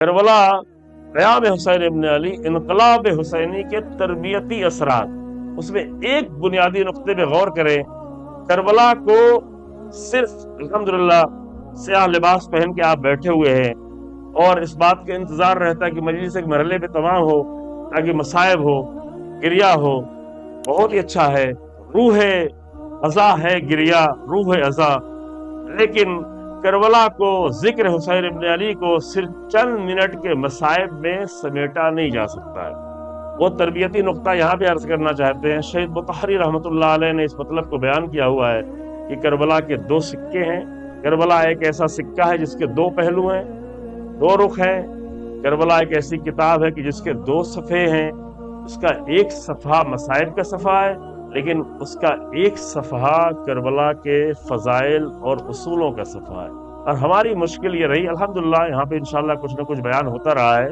کربلا قیام حسین ابن علی انقلاب حسینی کے تربیتی اثرات، اس میں ایک بنیادی نقطے پہ غور کریں۔ کربلا کو صرف الحمدللہ سیاہ لباس پہن کے آپ بیٹھے ہوئے ہیں اور اس بات کا انتظار رہتا ہے کہ مجلس ایک مرحلے پہ تمام ہو تاکہ مصائب ہو، گریہ ہو، بہت ہی اچھا ہے، روح ازا ہے گریہ، روح ازا۔ لیکن کربلا کو، ذکر حسین ابن علی کو صرف چند منٹ کے مصائب میں سمیٹا نہیں جا سکتا ہے۔ وہ تربیتی نقطہ یہاں پہ عرض کرنا چاہتے ہیں۔ شہید مطہری رحمۃ اللہ علیہ نے اس مطلب کو بیان کیا ہوا ہے کہ کربلا کے دو سکے ہیں۔ کربلا ایک ایسا سکہ ہے جس کے دو پہلو ہیں، دو رخ ہیں۔ کربلا ایک ایسی کتاب ہے کہ جس کے دو صفحے ہیں، اس کا ایک صفحہ مصائب کا صفحہ ہے، لیکن اس کا ایک صفحہ کربلا کے فضائل اور اصولوں کا صفحہ ہے۔ اور ہماری مشکل یہ رہی، الحمدللہ یہاں پہ انشاءاللہ کچھ نہ کچھ بیان ہوتا رہا ہے،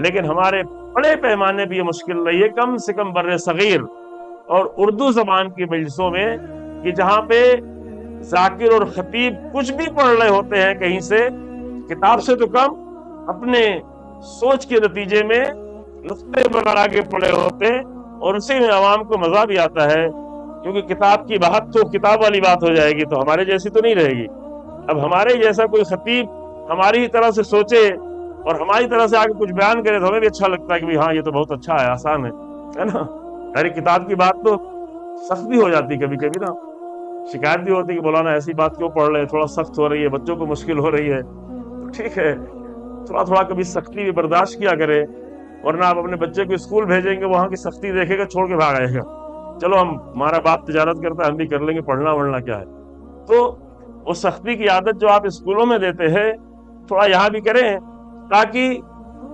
لیکن ہمارے بڑے پیمانے پہ یہ مشکل رہی ہے کم سے کم بر صغیر اور اردو زبان کی مجلسوں میں، کہ جہاں پہ ذاکر اور خطیب کچھ بھی پڑھ رہے ہوتے ہیں کہیں سے، کتاب سے تو کم اپنے سوچ کے نتیجے میں نقطے بنا کے پڑھے ہوتے ہیں، اور اسی میں عوام کو مزہ بھی آتا ہے، کیونکہ کتاب کی بات تو کتاب والی بات ہو جائے گی تو ہمارے جیسی تو نہیں رہے گی۔ اب ہمارے جیسا کوئی خطیب ہماری ہی طرح سے سوچے اور ہماری طرح سے آگے کچھ بیان کرے تو ہمیں بھی اچھا لگتا ہے کہ ہاں یہ تو بہت اچھا ہے، آسان ہے نا۔ ہماری کتاب کی بات تو سخت بھی ہو جاتی کبھی کبھی نا، شکایت بھی ہوتی ہے کہ مولانا ایسی بات کیوں پڑھ رہے ہیں، تھوڑا سخت ہو رہی ہے، بچوں کو مشکل ہو رہی ہے۔ تو ٹھیک ہے، تھوڑا کبھی سختی بھی برداشت کیا کرے، ورنہ آپ اپنے بچے کو اسکول بھیجیں گے، وہاں کی سختی دیکھے گا، چھوڑ کے بھاگ آئے گا۔ چلو ہمارا باپ تجارت کرتا ہے، ہم بھی کر لیں گے، پڑھنا وڑھنا کیا ہے۔ تو وہ سختی کی عادت جو آپ اسکولوں میں دیتے ہیں، تھوڑا یہاں بھی کریں، تاکہ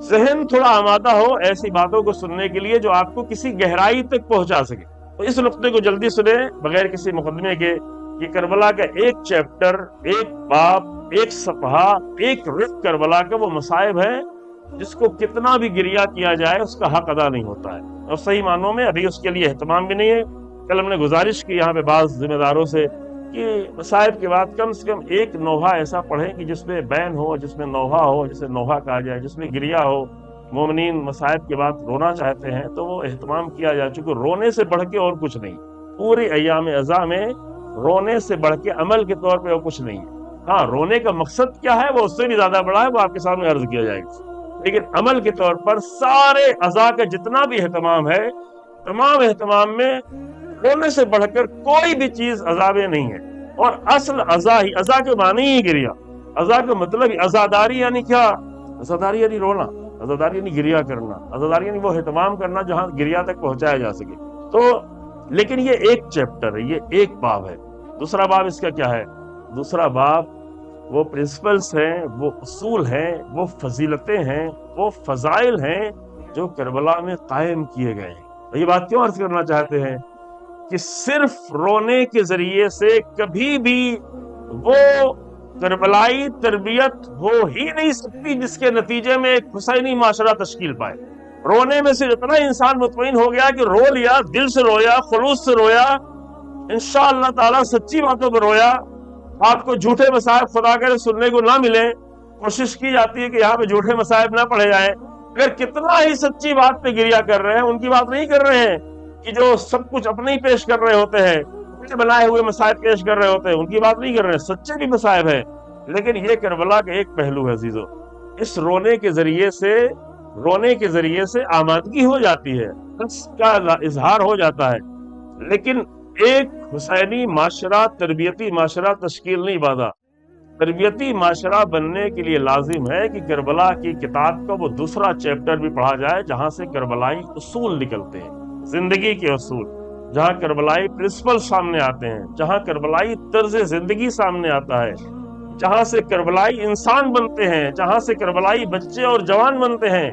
ذہن تھوڑا آمادہ ہو ایسی باتوں کو سننے کے لیے جو آپ کو کسی گہرائی تک پہنچا سکے۔ تو اس نقطے کو جلدی سنیں بغیر کسی مقدمے کے، کہ کربلا کا ایک چیپٹر، ایک باب، ایک صفحہ، ایک رخ کربلا کا وہ مصائب ہے جس کو کتنا بھی گریہ کیا جائے اس کا حق ادا نہیں ہوتا ہے، اور صحیح معنوں میں ابھی اس کے لیے اہتمام بھی نہیں ہے۔ کل ہم نے گزارش کی یہاں پہ بعض ذمہ داروں سے کہ مصائب کے بعد کم سے کم ایک نوحہ ایسا پڑھیں کہ جس میں بین ہو، جس میں نوحہ ہو، جسے نوحہ کہا جائے، جس میں گریہ ہو۔ مومنین مصائب کے بعد رونا چاہتے ہیں تو وہ اہتمام کیا جائے، چونکہ رونے سے بڑھ کے اور کچھ نہیں، پورے ایام عزا میں رونے سے بڑھ کے عمل کے طور پہ اور کچھ نہیں ہے۔ ہاں، رونے کا مقصد کیا ہے وہ اس سے بھی زیادہ بڑا ہے، وہ آپ کے سامنے عرض کیا جائے گا، لیکن عمل کے طور پر سارے عزا کا جتنا بھی اہتمام ہے، تمام اہتمام میں رونے سے بڑھ کر کوئی بھی چیز عزا میں نہیں ہے۔ اور اصل عزا ہی، عزا کے معنی ہی گریہ، عزا کا مطلب ہی عزاداری یعنی کیا؟ عزاداری یعنی رونا، عزاداری یعنی گریہ کرنا، عزاداری یعنی وہ اہتمام کرنا جہاں گریہ تک پہنچایا جا سکے۔ تو لیکن یہ ایک چیپٹر ہے، یہ ایک باب ہے۔ دوسرا باب اس کا کیا ہے؟ دوسرا باب وہ پرنسپلز ہیں، وہ اصول ہیں، وہ فضیلتیں ہیں، وہ فضائل ہیں جو کربلا میں قائم کیے گئے ہیں۔ یہ بات کیوں عرض کرنا چاہتے ہیں کہ صرف رونے کے ذریعے سے کبھی بھی وہ کربلائی تربیت ہو ہی نہیں سکتی جس کے نتیجے میں ایک حسینی معاشرہ تشکیل پائے۔ رونے میں سے اتنا انسان مطمئن ہو گیا کہ رو لیا، دل سے رویا، خلوص سے رویا، انشاءاللہ تعالی سچی باتوں پر رویا۔ آپ کو جھوٹے مصائب خدا کرے سننے کو نہ ملے، کوشش کی جاتی ہے کہ یہاں پہ جھوٹے مصائب نہ پڑھے جائیں۔ اگر کتنا ہی سچی بات پہ گریہ کر رہے ہیں، ان کی بات نہیں کر رہے ہیں کہ جو سب کچھ اپنے ہی پیش کر رہے ہوتے ہیں، اپنے بنائے ہوئے مصائب پیش کر رہے ہوتے ہیں، ان کی بات نہیں کر رہے ہیں، سچے بھی مصائب ہیں۔ لیکن یہ کربلا کا ایک پہلو ہے عزیزو، اس رونے کے ذریعے سے آمادگی ہو جاتی ہے، اس کا اظہار ہو جاتا ہے، لیکن ایک حسینی معاشرہ، تربیتی معاشرہ تشکیل نہیں پاتا۔ تربیتی معاشرہ بننے کے لیے لازم ہے کہ کربلا کی کتاب کا وہ دوسرا چیپٹر بھی پڑھا جائے جہاں سے کربلائی اصول نکلتے ہیں، زندگی کے اصول، جہاں کربلائی پرنسپل سامنے آتے ہیں، جہاں کربلائی طرز زندگی سامنے آتا ہے، جہاں سے کربلائی انسان بنتے ہیں، جہاں سے کربلائی بچے اور جوان بنتے ہیں۔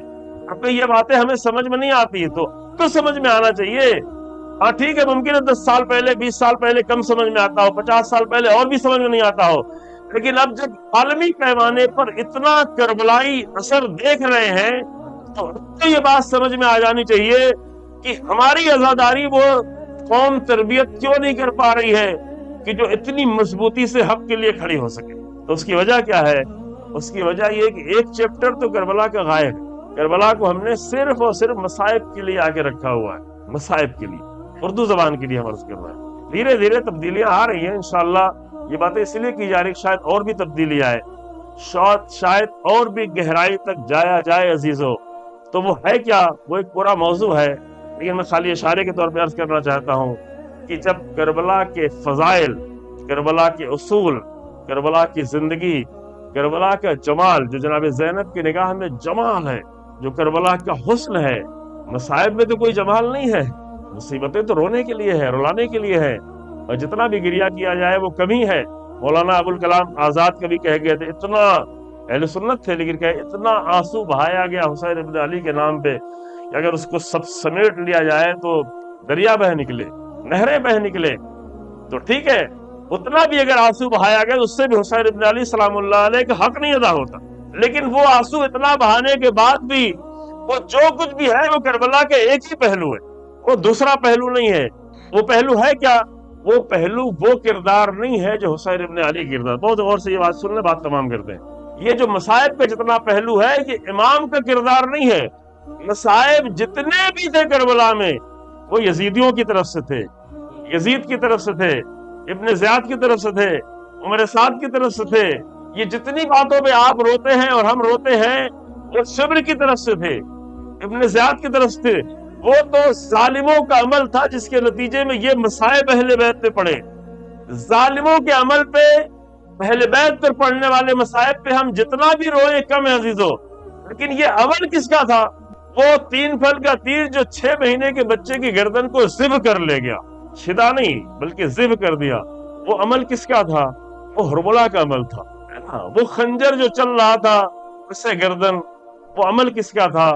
اب یہ باتیں ہمیں سمجھ میں نہیں آتی تو سمجھ میں آنا چاہیے۔ ہاں ٹھیک ہے، ممکن ہے 10 سال پہلے، 20 سال پہلے کم سمجھ میں آتا ہو، 50 سال پہلے اور بھی سمجھ میں نہیں آتا ہو، لیکن اب جب عالمی پیمانے پر اتنا کربلائی اثر دیکھ رہے ہیں تو یہ بات سمجھ میں آ جانی چاہیے کہ ہماری عزاداری وہ قوم تربیت کیوں نہیں کر پا رہی ہے کہ جو اتنی مضبوطی سے حق کے لیے کھڑی ہو سکے۔ تو اس کی وجہ کیا ہے اس کی وجہ یہ کہ ایک چیپٹر تو کربلا کا غائب ہے. کربلا کو ہم نے صرف اور صرف مصائب کے لیے آگے رکھا ہوا ہے، مصائب کے لیے، اردو زبان کے لیے ہم عرض کر رہے ہیں. دھیرے دھیرے تبدیلیاں آ رہی ہیں انشاءاللہ. یہ باتیں اس لیے کی جا رہی شاید اور بھی تبدیلی آئے، شاید اور بھی گہرائی تک جایا جائے عزیزو. تو وہ ہے کیا؟ وہ ایک پورا موضوع ہے، لیکن میں خالی اشارے کے طور پہ عرض کرنا چاہتا ہوں کہ جب کربلا کے فضائل، کربلا کے اصول، کربلا کی زندگی، کربلا کا جمال جو جناب زینب کی نگاہ میں جمال ہے، جو کربلا کا حسن ہے. مصائب میں تو کوئی جمال نہیں ہے، مصیبتیں تو رونے کے لیے ہے، رلانے کے لیے ہے، اور جتنا بھی گریہ کیا جائے وہ کمی ہے. مولانا ابوالکلام آزاد کبھی کہہ گئے تھے، اتنا اہل سنت تھے لیکن کہ اتنا آنسو بہایا گیا حسین ابن علی کے نام پہ کہ اگر اس کو سب سمیٹ لیا جائے تو دریا بہہ نکلے، نہریں بہہ نکلے. تو ٹھیک ہے، اتنا بھی اگر آنسو بہایا گیا اس سے بھی حسین ابن علی سلام اللہ علیہ کا حق نہیں ادا ہوتا. لیکن وہ آنسو اتنا بہانے کے بعد بھی وہ جو کچھ بھی ہے وہ کربلا کے ایک ہی پہلو ہے، وہ دوسرا پہلو نہیں ہے. وہ پہلو ہے کیا؟ وہ پہلو وہ کردار نہیں ہے جو حسین ابن علی کردار. بہت غور سے یہ بات سن لیں، بات تمام کرتے ہیں. یہ جو مصائب کا جتنا پہلو ہے یہ امام کا کردار نہیں ہے. مصائب جتنے بھی تھے کربلا میں وہ یزیدیوں کی طرف سے تھے، یزید کی طرف سے تھے، ابن زیاد کی طرف سے تھے، عمر سعد کی طرف سے تھے. یہ جتنی باتوں پہ آپ روتے ہیں اور ہم روتے ہیں وہ شبر کی طرف سے تھے، ابن زیاد کی طرف سے تھے. وہ تو ظالموں کا عمل تھا جس کے نتیجے میں یہ مصائب اہل بیت پہ پڑے. ظالموں کے عمل پہ، اہل بیت پر پڑھنے والے مصائب پہ ہم جتنا بھی روئے کم ہے عزیزو. لیکن یہ عمل کس کا تھا؟ وہ 3 پھل کا تیر جو 6 مہینے کے بچے کی گردن کو ذبح کر لے گیا، شدا نہیں بلکہ ذبح کر دیا. وہ عمل کس کا تھا؟ وہ حرملہ کا عمل تھا. وہ خنجر جو چل رہا تھا اس سے گردن، وہ عمل کس کا تھا؟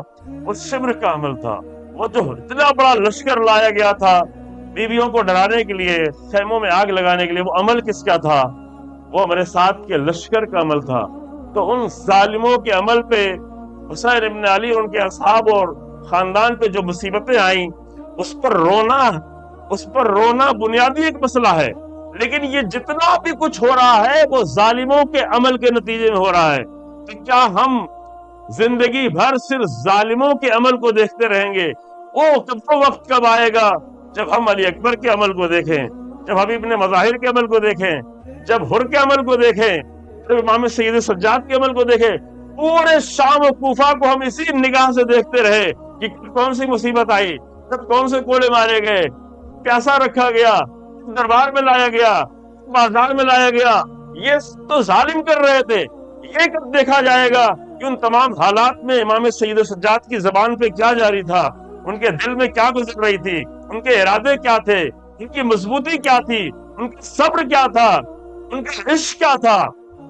وہ شبر کا عمل تھا. وہ جو اتنا بڑا لشکر لایا گیا تھا بیویوں کو ڈرانے کے لیے، خیموں میں آگ لگانے کے لیے، وہ عمل کس کا تھا؟ وہ ہمارے ساتھ کے لشکر کا عمل تھا. تو ان ظالموں کے عمل پہ حسین ابن علی اور ان کے اصحاب اور خاندان پہ جو مصیبتیں آئیں اس پر رونا بنیادی ایک مسئلہ ہے. لیکن یہ جتنا بھی کچھ ہو رہا ہے وہ ظالموں کے عمل کے نتیجے میں ہو رہا ہے. تو کیا ہم زندگی بھر صرف ظالموں کے عمل کو دیکھتے رہیں گے؟ وہ وقت کب آئے گا جب ہم علی اکبر کے عمل کو دیکھیں، جب حبیب نے مظاہر کے عمل کو دیکھیں، جب حر کے عمل کو دیکھیں، جب امام سید سجاد کے عمل کو دیکھیں. پورے شام و کوفہ کو ہم اسی نگاہ سے دیکھتے رہے کہ کون سی مصیبت آئی، کب کون سے کوڑے مارے گئے، پیاسا رکھا گیا، دربار میں لایا گیا، بازار میں لایا گیا. یہ تو ظالم کر رہے تھے. یہ کب دیکھا جائے گا کہ ان تمام حالات میں امام سید سجاد کی زبان پہ کیا جاری تھا، ان کے دل میں کیا گزر رہی تھی، ان کے ارادے کیا تھے، ان کی مضبوطی کیا تھی، ان کا صبر کیا تھا، ان کا عشق کیا تھا،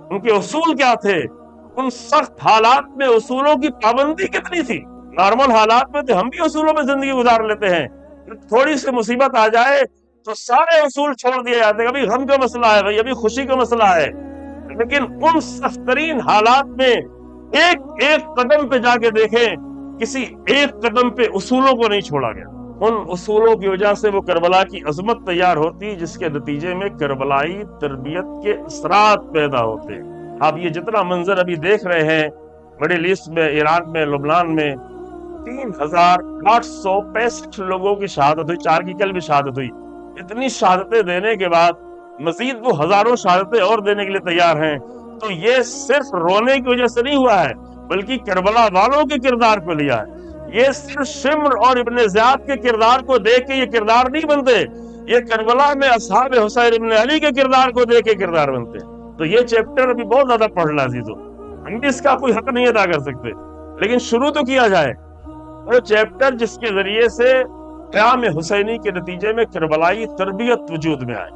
ان کے اصول کیا تھے. ان سخت حالات میں اصولوں کی پابندی کتنی تھی. نارمل حالات میں تو ہم بھی اصولوں میں زندگی گزار لیتے ہیں، تھوڑی سی مصیبت آ جائے تو سارے اصول چھوڑ دیے جاتے ہیں. ابھی غم کا مسئلہ ہے بھائی، ابھی خوشی کا مسئلہ ہے. لیکن ان سخت ترین حالات میں ایک قدم پہ جا کے دیکھیں، کسی ایک قدم پہ اصولوں کو نہیں چھوڑا گیا. ان اصولوں کی وجہ سے وہ کربلا کی عظمت تیار ہوتی جس کے نتیجے میں کربلائی تربیت کے اثرات پیدا ہوتے. آپ یہ جتنا منظر ابھی دیکھ رہے ہیں مڈل ایسٹ میں، ایران میں، لبنان میں 3865 لوگوں کی شہادت ہوئی، 4 کی کل بھی شہادت ہوئی. اتنی شہادتیں دینے کے بعد مزید وہ ہزاروں شہادتیں اور دینے کے لیے تیار ہیں. تو یہ صرف رونے کی وجہ سے نہیں ہوا ہے بلکہ کربلا والوں کے کردار کو لیا ہے. یہ صرف شمر اور ابن زیاد کے کردار کو دیکھ کے یہ کردار نہیں بنتے، یہ کربلا میں اصحاب حسین ابن علی کے کردار کو دیکھ کے کردار بنتے. تو یہ چیپٹر ابھی بہت زیادہ پڑھنا عزیزو، ہم بھی اس کا کوئی حق نہیں ادا کر سکتے، لیکن شروع تو کیا جائے. وہ چیپٹر جس کے ذریعے سے قیام حسینی کے نتیجے میں کربلائی تربیت وجود میں آئے.